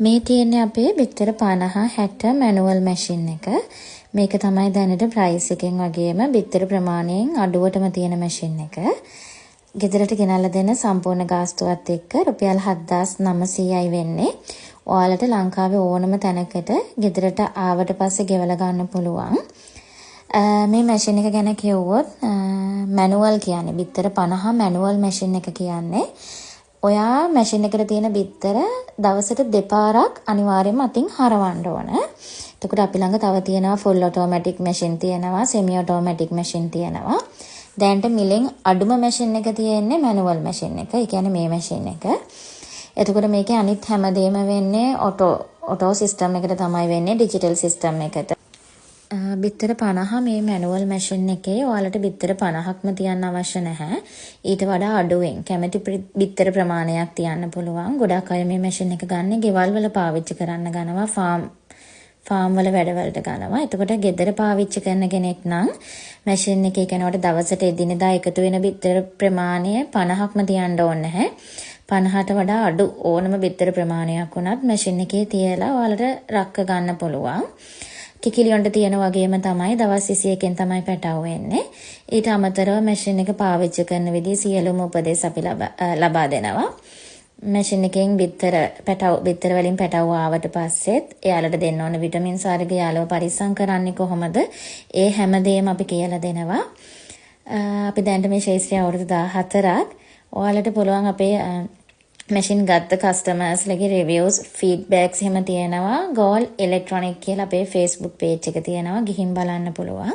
මේ තියෙන්නේ අපේ බිත්තර 50 60 මැනුවල් මැෂින් එක. මේක තමයි දැනට ප්‍රයිස් එකෙන් වගේම බිත්තර ප්‍රමාණයෙන් අඩුවටම තියෙන මැෂින් එක. ගෙදරට ගෙනල්ලා දෙන සම්පූර්ණ ගාස්තුවත් එක්ක රුපියල් 7900යි වෙන්නේ. ඔයාලට ලංකාවේ ඕනම තැනකට ගෙදරට ආවට පස්සේ ගෙවලා ගන්න පුළුවන්. මේ මැෂින් එක ගැන කිව්වොත් මැනුවල් කියන්නේ බිත්තර 50 මැනුවල් මැෂින් එක කියන්නේ ඔයා මැෂින් එකට තියෙන බිත්තර දවසට දෙපාරක් අනිවාර්යයෙන්ම අතින් හරවන්න ඕන. එතකොට අපි ළඟ තව තියෙනවා ෆුල් ඔටෝමැටික් මැෂින් තියෙනවා, සෙමි ඔටෝමැටික් මැෂින් තියෙනවා. දැන්ට මිලෙන් අඩුම මැෂින් එක තියෙන්නේ මැනුවල් මැෂින් එක. ඒ කියන්නේ මේ මැෂින් එක. එතකොට මේකේ අනිත් හැමදේම වෙන්නේ ඔටෝ සිස්ටම් එකට තමයි වෙන්නේ, ඩිජිටල් සිස්ටම් එකට. බිත්තර 50 මේ මැනුවල් මැෂින් එකේ ඔයාලට බිත්තර 50ක්ම තියන්න අවශ්‍ය නැහැ. ඊට වඩා අඩුවෙන් කැමැති බිත්තර ප්‍රමාණයක් තියන්න පුළුවන්. ගොඩක් අය මේ මැෂින් එක ගන්න ගෙවල් වල පාවිච්චි කරන්න ගනවා, ෆාම් වල වැඩවලට ගනවා. එතකොට ගෙදර පාවිච්චි කරන කෙනෙක් නම් මැෂින් එකේ කෙනාට දවසට එදිනෙදා එකතු වෙන බිත්තර ප්‍රමාණය 50ක්ම තියන්න ඕනේ නැහැ. 50ට වඩා අඩු ඕනම බිත්තර ප්‍රමාණයක් වුණත් මැෂින් එකේ තියලා ඔයාලට රැක ගන්න පුළුවන්. කිකිලියොන්ට තියෙන වගේම තමයි දවස් 21කින් තමයි පැටව වෙන්නේ. ඊට අමතරව මැෂින් එක පාවිච්චි කරන විදිහ සියලුම උපදෙස් අපි ලබා දෙනවා. මැෂින් එකෙන් බිත්තර වලින් පැටව ආවට පස්සෙත් එයාලට දෙන්න ඕන විටමින්ස් වර්ග යාළුව පරිස්සම් කරන්නේ කොහොමද? ඒ හැමදේම අපි කියලා දෙනවා. අපි දැන් මේ ශාස්ත්‍රීය අවුරුදු 14ක් ඔයාලට පුළුවන් අපේ මැෂින් ගත්ත කස්ටමර්ස්ලගේ රිවිව්ස් ෆීඩ්බැක්ස් එහෙම තියෙනවා. ගෝල් ඉලෙක්ට්‍රොනික් කියලා අපේ Facebook page එක තියෙනවා. ගිහින් බලන්න පුළුවන්.